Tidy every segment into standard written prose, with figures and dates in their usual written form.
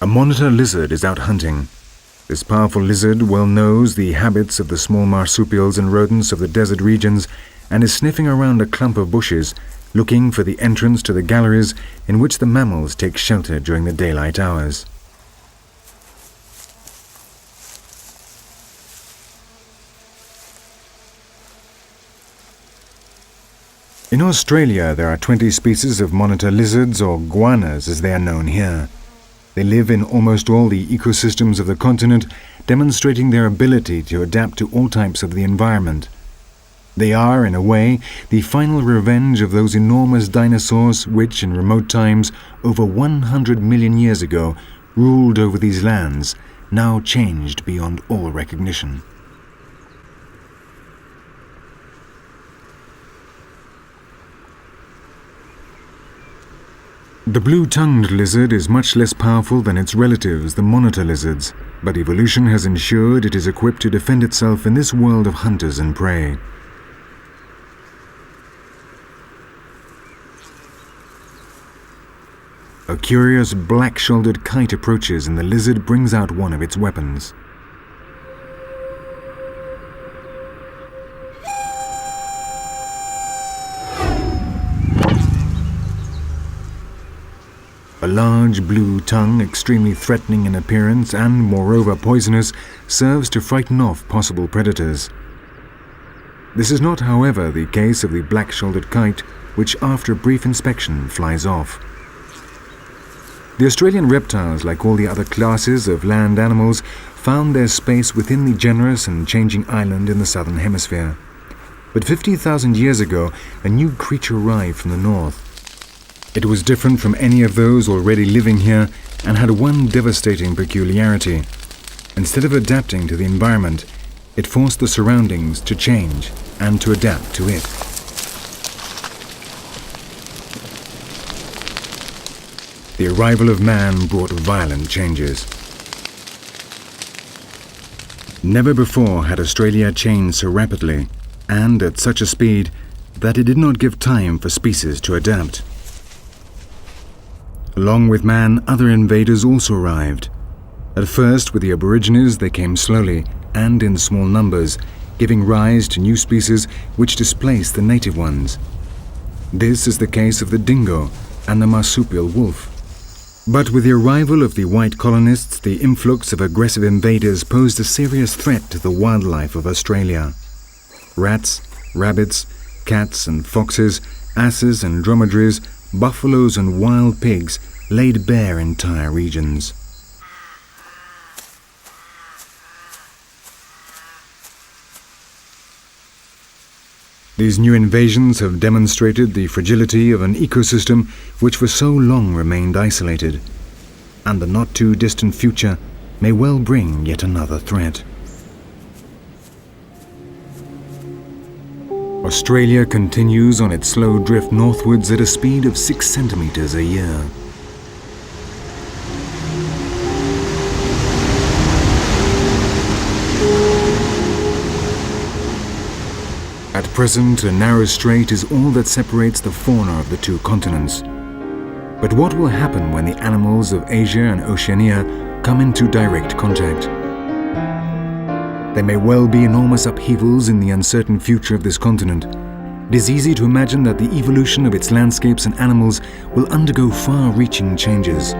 A monitor lizard is out hunting. This powerful lizard well knows the habits of the small marsupials and rodents of the desert regions and is sniffing around a clump of bushes, looking for the entrance to the galleries in which the mammals take shelter during the daylight hours. In Australia, there are 20 species of monitor lizards, or guanas as they are known here. They live in almost all the ecosystems of the continent, demonstrating their ability to adapt to all types of the environment. They are, in a way, the final revenge of those enormous dinosaurs which, in remote times, over 100 million years ago, ruled over these lands, now changed beyond all recognition. The blue-tongued lizard is much less powerful than its relatives, the monitor lizards, but evolution has ensured it is equipped to defend itself in this world of hunters and prey. A curious black-shouldered kite approaches and the lizard brings out one of its weapons. A large blue tongue, extremely threatening in appearance and, moreover, poisonous, serves to frighten off possible predators. This is not, however, the case of the black-shouldered kite, which after a brief inspection flies off. The Australian reptiles, like all the other classes of land animals, found their space within the generous and changing island in the southern hemisphere. But 50,000 years ago, a new creature arrived from the north. It was different from any of those already living here and had one devastating peculiarity. Instead of adapting to the environment, it forced the surroundings to change and to adapt to it. The arrival of man brought violent changes. Never before had Australia changed so rapidly and at such a speed that it did not give time for species to adapt. Along with man, other invaders also arrived. At first, with the Aborigines, they came slowly and in small numbers, giving rise to new species which displaced the native ones. This is the case of the dingo and the marsupial wolf. But with the arrival of the white colonists, the influx of aggressive invaders posed a serious threat to the wildlife of Australia. Rats, rabbits, cats and foxes, asses and dromedaries, buffaloes and wild pigs laid bare entire regions. These new invasions have demonstrated the fragility of an ecosystem which for so long remained isolated, and the not too distant future may well bring yet another threat. Australia continues on its slow drift northwards at a speed of 6 centimeters a year. At present, a narrow strait is all that separates the fauna of the two continents. But what will happen when the animals of Asia and Oceania come into direct contact? There may well be enormous upheavals in the uncertain future of this continent. It is easy to imagine that the evolution of its landscapes and animals will undergo far-reaching changes.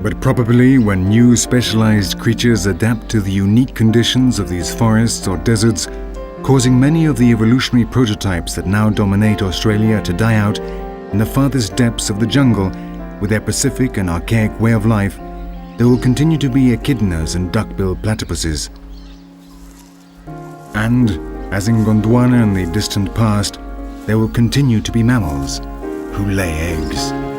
But probably when new specialized creatures adapt to the unique conditions of these forests or deserts, causing many of the evolutionary prototypes that now dominate Australia to die out in the farthest depths of the jungle with their Pacific and archaic way of life, there will continue to be echidnas and duck-billed platypuses. And, as in Gondwana in the distant past, there will continue to be mammals who lay eggs.